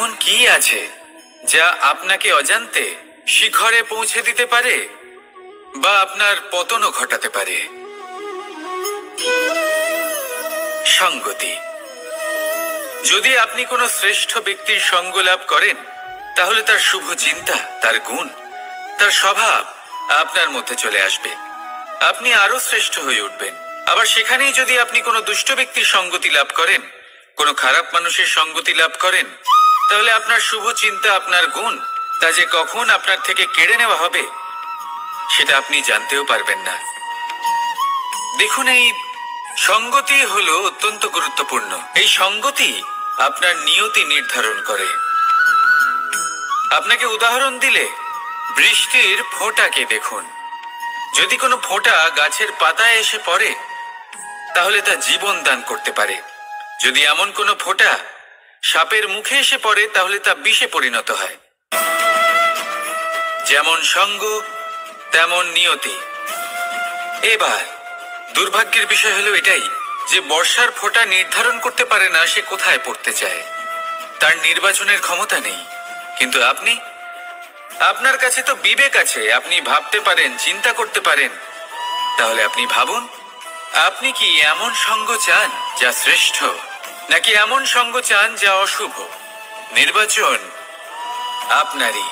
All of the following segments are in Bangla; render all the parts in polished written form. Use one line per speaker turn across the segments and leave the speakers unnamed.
এমন কি আছে যা আপনাকে অজান্তে শিখরে পৌঁছে দিতে পারে বা আপনার পতনও ঘটাতে পারে? সঙ্গতি। যদি আপনি কোনো শ্রেষ্ঠ ব্যক্তির সঙ্গ লাভ করেন, তাহলে তার শুভ চিন্তা, তার গুণ, তার স্বভাব আপনার মধ্যে চলে আসবে। আপনি আরো শ্রেষ্ঠ হয়ে উঠবেন। আবার সেখানেই যদি আপনি কোনো দুষ্ট ব্যক্তির সঙ্গতি লাভ করেন, কোনো খারাপ মানুষের সঙ্গতি লাভ করেন, তাহলে আপনার শুভ চিন্তা, আপনার গুণ, তা যে কখন আপনার থেকে কেড়ে নেওয়া হবে সেটা আপনি জানতেও পারবেন না। দেখুন, এই সঙ্গতি হলো অত্যন্ত গুরুত্বপূর্ণ। এই সঙ্গতি আপনার নিয়তি নির্ধারণ করে। আপনাকে উদাহরণ দিলে, বৃষ্টির ফোঁটাকে দেখুন। যদি কোনো ফোঁটা গাছের পাতায় এসে পড়ে, তাহলে তা জীবন দান করতে পারে। যদি এমন কোনো ফোঁটা সাপের মুখে এসে পড়ে, তাহলে তা বিষে পরিণত হয়। যেমন সঙ্গ, তেমন নিয়তি। এবার দুর্ভাগ্যের বিষয় হলো এটাই যে বর্ষার ফোঁটা নির্ধারণ করতে পারে না সে কোথায় পড়তে চায়। তার নির্বাচনের ক্ষমতা নেই। কিন্তু আপনার কাছে তো বিবেক আছে, আপনি ভাবতে পারেন, চিন্তা করতে পারেন। তাহলে আপনি ভাবুন, আপনি কি এমন সঙ্গ চান যা শ্রেষ্ঠ, নাকি এমন সঙ্গ চান যা অশুভ? নির্বাচন আপনারই।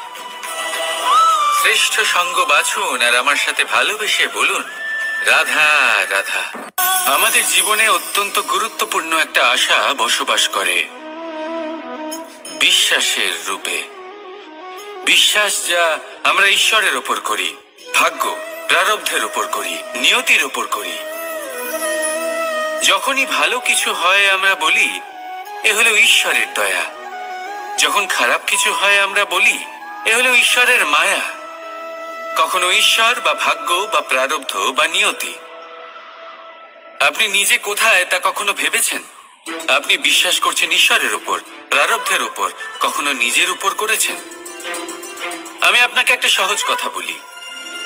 শ্রেষ্ঠ সঙ্গ বাছুন আর আমার সাথে ভালোবেসে বলুন, রাধা রাধা। আমাদের জীবনে অত্যন্ত গুরুত্বপূর্ণ একটা আশা বসবাস করে, বিশ্বাসের রূপে। বিশ্বাস যা আমরা ঈশ্বরের উপর করি, ভাগ্য, প্রারব্ধের উপর করি, নিয়তির উপর করি। যখনই ভালো কিছু হয় আমরা বলি এ হলো ঈশ্বরের দয়া। যখন খারাপ কিছু হয় আমরা বলি এ হলো ঈশ্বরের মায়া। কখনো ঈশ্বর বা ভাগ্য বা প্রারব্ধ বা নিয়তি। আপনি নিজে কোথায় তা কখনো ভেবেছেন? আপনি বিশ্বাস করছেন ঈশ্বরের উপর, প্রারব্ধের উপর, কখনো নিজের উপর করেছেন? আমি আপনাকে একটা সহজ কথা বলি,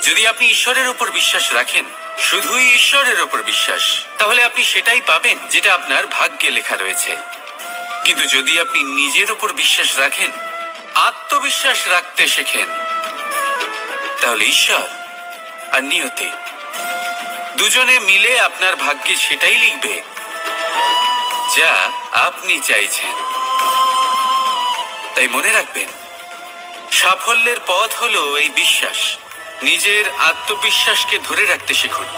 যদি আপনি ঈশ্বরের উপর বিশ্বাস রাখেন, শুধুই ঈশ্বরের উপর বিশ্বাস, তাহলে আপনি সেটাই পাবেন যেটা আপনার ভাগ্যে লেখা রয়েছে। কিন্তু যদি আপনি নিজের উপর বিশ্বাস রাখেন, আত্মবিশ্বাস রাখতে শেখেন, তাহলে ঈশ্বর আর নিয়তি দুজনে মিলে আপনার ভাগ্যে সেটাই লিখবে যা আপনি চাইছেন। তাই মনে রাখবেন, সাফল্যের পথ হলো এই বিশ্বাস। নিজের আত্মবিশ্বাসকে ধরে রাখতে শিখুন।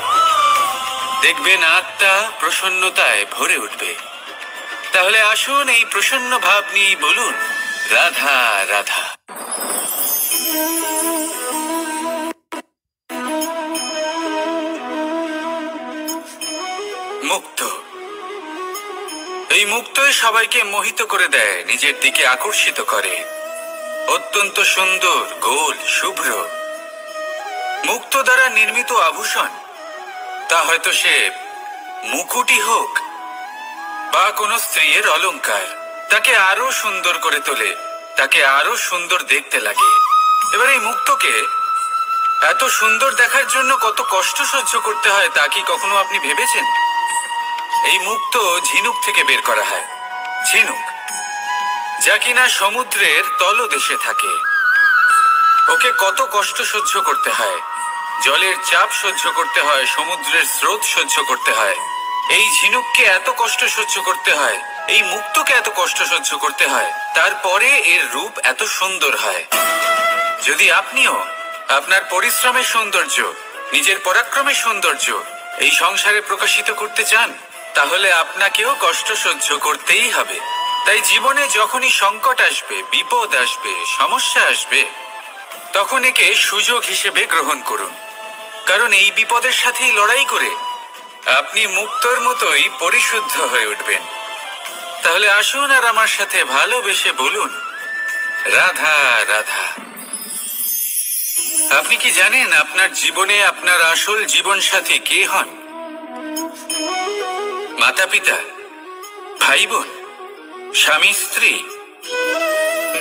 দেখবেন আত্মা প্রসন্নতায় ভরে উঠবে। তাহলে আসুন এই প্রসন্ন ভাব নিয়ে বলুন, রাধা রাধা। মুক্ত। এই মুক্তই সবাইকে মোহিত করে দেয়, নিজের দিকে আকর্ষিত করে। অত্যন্ত সুন্দর, গোল, শুভ্র। মুক্ত দ্বারা নির্মিত আভূষণ, তা হয়তো সে মুকুটই হোক বা কোনো স্ত্রীর অলংকার, তাকে আরো সুন্দর করে তোলে, তাকে আরো সুন্দর দেখতে লাগে। এবার এই মুক্তকে এত সুন্দর দেখার জন্য কত কষ্ট সহ্য করতে হয় তা কি কখনো আপনি ভেবেছেন? এই মুক্ত ঝিনুক থেকে বের করা হয়। ঝিনুক যা কিনা সমুদ্রের তলদেশে থাকে। ওকে কত কষ্ট সহ্য করতে হয়, জলের চাপ সহ্য করতে হয়, সমুদ্রের স্রোত সহ্য করতে হয়। এই ঝিনুককে এত কষ্ট সহ্য করতে হয়, এই মুক্তকে এত কষ্ট সহ্য করতে হয়, তারপরে এর রূপ এত সুন্দর হয়। যদি আপনিও আপনার পরিশ্রমের সৌন্দর্য, নিজের পরাক্রমের সৌন্দর্য এই সংসারে প্রকাশিত করতে চান, তাহলে আপনাকেও কষ্ট সহ্য করতেই হবে। তাই জীবনে যখনই সংকট আসবে, বিপদ আসবে, সমস্যা আসবে, তখন একে সুযোগ হিসেবে গ্রহণ করুন। কারণ এই বিপদের সাথেই লড়াই করে আপনি মুক্তর মতোই পরিশুদ্ধ হয়ে উঠবেন। তাহলে আসুন আর আমার সাথে ভালোবেসে বলুন, রাধা রাধা। আপনি কি জানেন আপনার জীবনে আপনার আসল জীবন সাথী কে হন? মাতা পিতা, ভাই বোন, স্বামী স্ত্রী?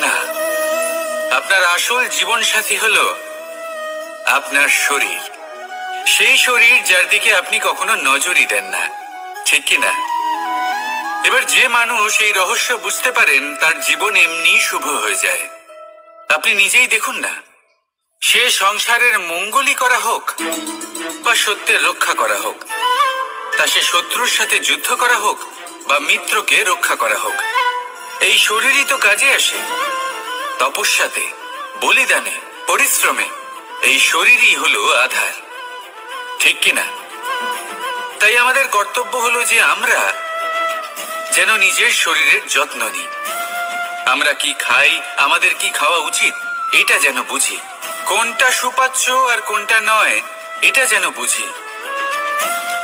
না, আপনার আসল জীবন সাথী হলো আপনার শরীর। সেই শরীর যার দিকে আপনি কখনো নজরই দেন না, ঠিক কিনা? এবার যে মানুষ এই রহস্য বুঝতে পারেন তার জীবন এমনি শুভ হয়ে যায়। আপনি নিজেই দেখুন না, সে সংসারের মঙ্গলই করা হোক বা সত্যের রক্ষা করা হোক, তা সে শত্রুর সাথে যুদ্ধ করা হোক বা মিত্রকে রক্ষা করা হোক, এই শরীরই তো কাজে আসে। তপস্যাতে, বলিদানে, পরিশ্রমে এই শরীরই হলো আধার, ঠিক কিনা? তাই আমাদের কর্তব্য হলো যে আমরা যেন নিজের শরীরের যত্ন নিই। আমরা কি খাই, আমাদের কি খাওয়া উচিত, এটা যেন বুঝি। কোনটা সুপাচ্য আর কোনটা নয়, এটা যেন বুঝি।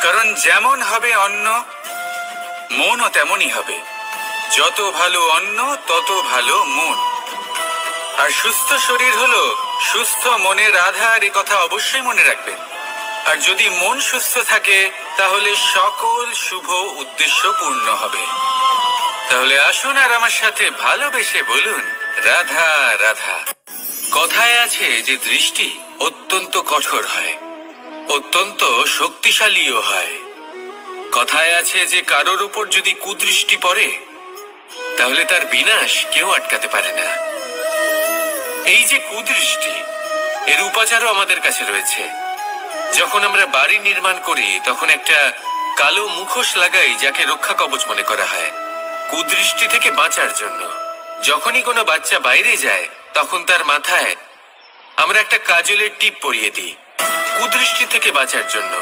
কারণ যেমন হবে অন্ন, মনও তেমনই হবে। যত ভালো অন্ন তত ভালো মন। আর সুস্থ শরীর হলো সুস্থ মনের আধার, এ কথা অবশ্যই মনে রাখবেন। আর যদি মন সুস্থ থাকে তাহলে সকল শুভ উদ্দেশ্য পূর্ণ হবে। তাহলে আসুন আর আমার সাথে ভালোবেসে বলুন, রাধা রাধা। কথায় আছে যে দৃষ্টি অত্যন্ত কঠোর হয়, অত্যন্ত শক্তিশালীও হয়। কথায় আছে যে কারোর উপর যদি কুদৃষ্টি পড়ে তাহলে তার বিনাশ কেউ আটকাতে পারে না। এই যে কুদৃষ্টি, এর উপাচারও আমাদের কাছে রয়েছে। যখন আমরা বাড়ি নির্মাণ করি তখন একটা কালো মুখোশ লাগাই, যাকে রক্ষা কবচ মনে করা হয়, কুদৃষ্টি থেকে বাঁচার জন্য। যখনই কোনো বাচ্চা বাইরে যায় তখন তার মাথায় আমরা একটা কাজলের টিপ পরিয়ে দিই, কুদৃষ্টি থেকে বাঁচার জন্য।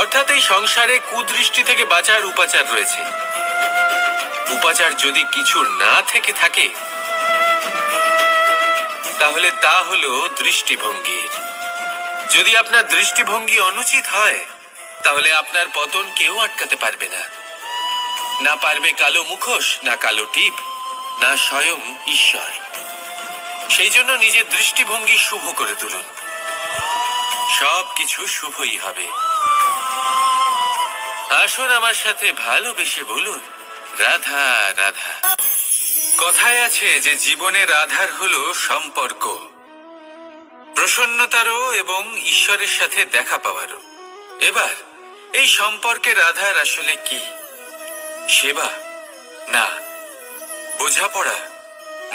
অর্থাৎ এই সংসারে কুদৃষ্টি থেকে বাঁচার উপাচার রয়েছে। উপাচার যদি কিছু না থেকে থাকে তাহলে তা হলো দৃষ্টিভঙ্গির। যদি আপনার দৃষ্টিভঙ্গি অনুচিত হয় তাহলে আপনার পতন কেউ আটকাতে পারবে না। না পারবে কালো মুখোশ, না কালো টিপ, না স্বয়ং ঈশ্বর। সেই জন্য নিজের দৃষ্টিভঙ্গি শুভ করে তুলুন, সবকিছু শুভই হবে। আসুন আমার সাথে ভালোবেসে বলুন, রাধা রাধা। কথায় আছে যে জীবনের আধার হলো সম্পর্ক, প্রসন্নতারও এবং ঈশ্বরের সাথে দেখা পাওয়ারও। এবার এই সম্পর্কের আধার আসলে কি? সেবা? না। বোঝাপড়া?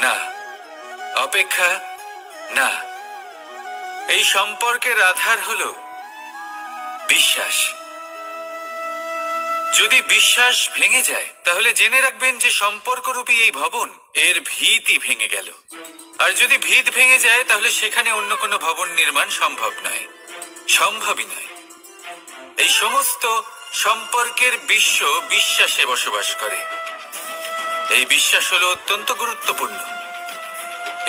না। অপেক্ষা? না। এই সম্পর্কের আধার হলো বিশ্বাস। যদি বিশ্বাস ভেঙে যায় তাহলে জেনে রাখবেন যে সম্পর্করূপী এই ভবন, এর ভিতই ভেঙে গেল। আর যদি ভিত ভেঙে যায় তাহলে সেখানে অন্য কোনো ভবন নির্মাণ সম্ভব নয়, সম্ভবই নয়। এই সমস্ত সম্পর্কের বিশ্ব বিশ্বাসে বসবাস করে। এই বিশ্বাস হলো অত্যন্ত গুরুত্বপূর্ণ।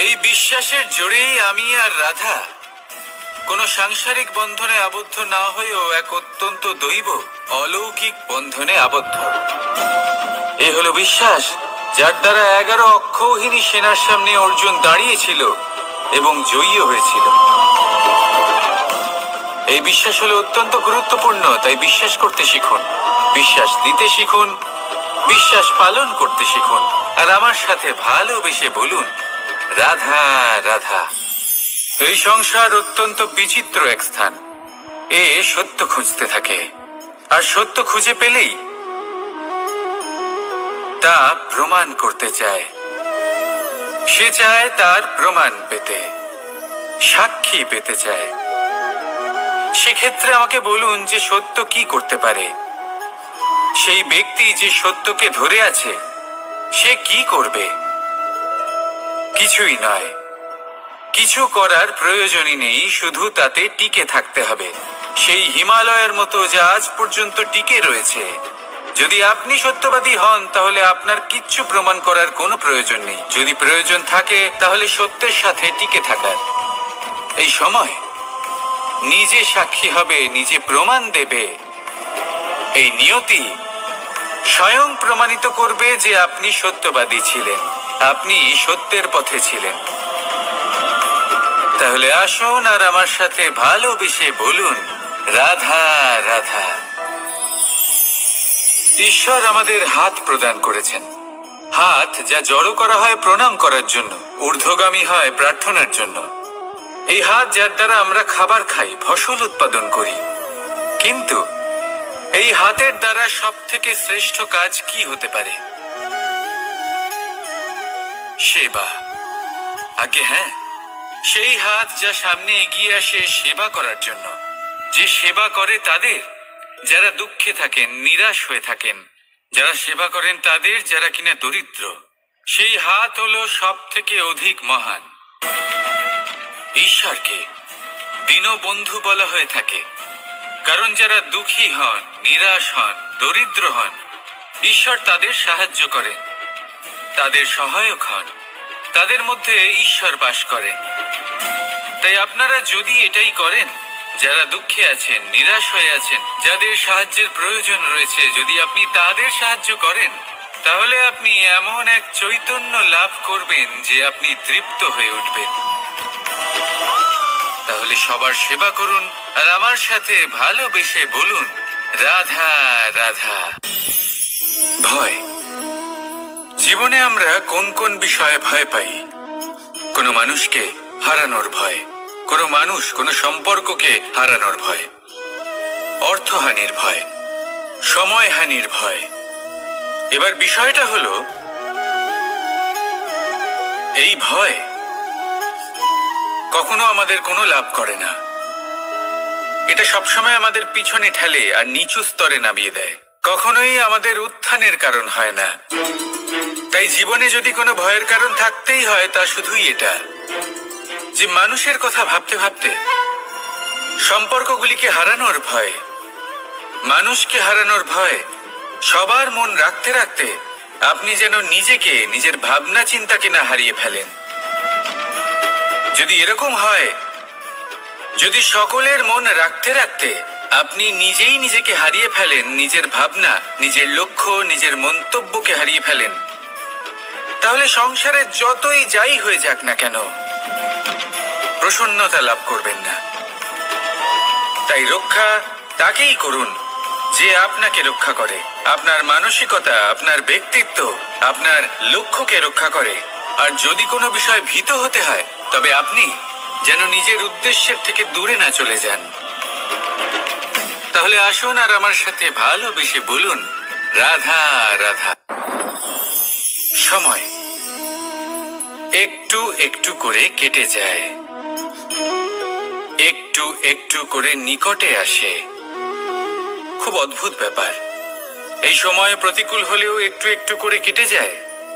এই বিশ্বাসের জোরেই আমি আর রাধা কোনো সাংসারিক বন্ধনে আবদ্ধ না হয়েও এক অত্যন্ত দৈব অলৌকিক বন্ধনে আবদ্ধ। এই হলো বিশ্বাস, যার দ্বারা 11 অক্ষৌহিনী সেনার সামনে অর্জুন দাঁড়িয়েছিল এবং জয়ী হয়েছিল। এই বিশ্বাস হলো অত্যন্ত গুরুত্বপূর্ণ। তাই বিশ্বাস করতে শিখুন, বিশ্বাস দিতে শিখুন, বিশ্বাস পালন করতে শিখুন। আর আমার সাথে ভালোবেসে বলুন, রাধা রাধা। এই সংসার অত্যন্ত বিচিত্র এক স্থান। এ সত্য খুঁজতে থাকে, আর সত্য খুঁজে পেলেই তা প্রমাণ করতে চায়। সে চায় তার প্রমাণ পেতে, সাক্ষী পেতে চায়। সেক্ষেত্রে আমাকে বলুন যে সত্য কি করতে পারে? সেই ব্যক্তি যে সত্যকে ধরে আছে সে কি করবে? কিছুই নয়, কিছু করার প্রয়োজনই নেই, শুধু তাতে টিকে থাকতে হবে। সেই হিমালয়ের মতো যা আজ পর্যন্ত টিকে রয়েছে। যদি আপনি সত্যবাদী হন তাহলে আপনার কিচ্ছু প্রমাণ করার কোনো প্রয়োজন নেই। যদি প্রয়োজন থাকে তাহলে সত্যের সাথে টিকে থাকার। এই সময় নিজে সাক্ষী হবে, নিজে প্রমাণ দেবে। এই নিয়তি স্বয়ং প্রমাণিত করবে যে আপনি সত্যবাদী ছিলেন, আপনি সত্যের পথে ছিলেন। তাহলে আসুন আর আমার সাথে ভালোবেসে বলুন, রাধা রাধা। ঈশ্বর আমাদের হাত প্রদান করেছেন। হাত যা জড়ো করা হয় প্রণাম করার জন্য, ঊর্ধ্বগামী হয় প্রার্থনার জন্য। এই হাত যার দ্বারা আমরা খাবার খাই, ফসল উৎপাদন করি। কিন্তু এই হাতের দ্বারা সব থেকে শ্রেষ্ঠ কাজ কি হতে পারে? সেবা। আগে হ্যাঁ, সেই হাত যা সামনে এগিয়ে আসে সেবা করার জন্য, যে সেবা করে তাদের যারা দুঃখে থাকেন, নিরাশ হয়ে থাকেন, যারা সেবা করেন তাদের যারা কিনা দরিদ্র, সেই হাত হলো সব থেকে অধিক মহান। ঈশ্বরকে দীনবন্ধু বলা হয়ে থাকে, কারণ যারা দুঃখী হন, নিরাশ হন, দরিদ্র হন, ঈশ্বর তাদের সাহায্য করেন, তাদের সহায়ক হন, তাদের মধ্যে ঈশ্বর বাস করেন। তাই আপনারা যদি এটাই করেন, যারা দুঃখে আছেন, নিরাশ হয়ে আছেন, যাদের সাহায্যের প্রয়োজন রয়েছে, যদি আপনি তাদের সাহায্য করেন, তাহলে আপনি এমন এক চৈতন্য লাভ করবেন যে আপনি তৃপ্ত হয়ে উঠবেন। তাহলে সবার সেবা করুন আর আমার সাথে ভালোবেসে বলুন, রাধা রাধা। ভয়। জীবনে আমরা কোন কোন বিষয়ে ভয় পাই? কোনো মানুষকে হারানোর ভয়, কোনো মানুষ, কোনো সম্পর্ককে হারানোর ভয়, অর্থহানির ভয়, সময়হানির ভয়। এবার বিষয়টা হলো, এই ভয় কখনো আমাদের কোনো লাভ করে না। এটা সবসময় আমাদের পিছনে ঠেলে আর নিচু স্তরে নামিয়ে দেয়, কখনোই আমাদের উত্থানের কারণ হয় না। তাই জীবনে যদি কোনো ভয়ের কারণ থাকতেই হয়, তা শুধুই এটা যে মানুষের কথা ভাবতে ভাবতে, সম্পর্কগুলিকে হারানোর ভয়, মানুষকে হারানোর ভয়, সবার মন রাখতে রাখতে আপনি যেন নিজেকে, নিজের ভাবনা চিন্তাকে না হারিয়ে ফেলেন। যদি এরকম হয়, যদি সকলের মন রাখতে রাখতে আপনি নিজেই নিজেকে হারিয়ে ফেলেন, নিজের ভাবনা, নিজের লক্ষ্য, নিজের মন্তব্যকে হারিয়ে ফেলেন, তাহলে সংসারে যতই যাই হয়ে যাক না কেন, প্রসন্নতা লাভ করবেন না। তাই রক্ষা তাকেই করুন যে আপনাকে রক্ষা করে, আপনার মানসিকতা, আপনার ব্যক্তিত্ব, আপনার লক্ষ্যকে রক্ষা করে। আর যদি কোনো বিষয় ভীত হতে হয়, তবে আপনি যেন নিজের উদ্দেশ্যের থেকে দূরে না চলে যান। তাহলে আসুন আর আমার সাথে ভালোবেসে বলুন, রাধা রাধা। সময় একটু একটু করে কেটে যায়, একটু একটু করে নিকটে আসে। খুব অদ্ভুত ব্যাপার। এই সময় প্রতিকূল হলেও একটু একটু করে কেটে যায়।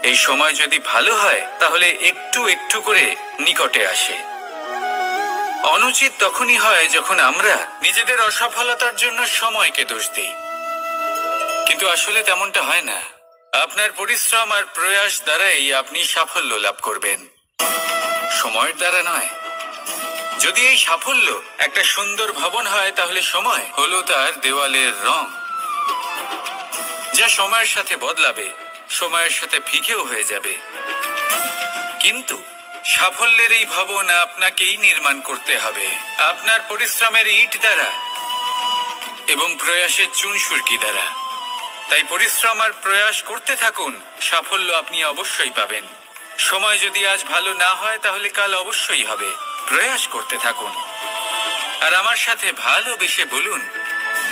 এই সময় যদি ভালো হয়, তাহলে একটু একটু করে নিকটে আসে। অনুচিত তখনই হয় যখন আমরা নিজেদের অসফলতার জন্য সময়কে দোষ দিই, কিন্তু আসলে তেমনটা হয় না। আপনার পরিশ্রম আর প্রয়াস দ্বারাই আপনি সাফল্য লাভ করবেন, সময়ের দ্বারা নয়। যদি এই সাফল্য একটা সুন্দর ভবন হয়, তাহলে সময় হলো তার দেওয়ালের রং, যা সময়ের সাথে বদলাবে, সময়ের সাথে ফিকেও হয়ে যাবে। কিন্তু সাফল্যের এই ভবন আপনাকেই নির্মাণ করতে হবে, আপনার পরিশ্রমের ইট দ্বারা এবং প্রয়াসের চুনসুরকি দ্বারা। তাই পরিশ্রম আর প্রয়াস করতে থাকুন, সাফল্য আপনি অবশ্যই পাবেন। সময় যদি আজ ভালো না হয়, তাহলে কাল অবশ্যই হবে। প্রয়াস করতে থাকুন আর আমার সাথে ভালোবেসে বলুন,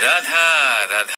রাধা রাধা।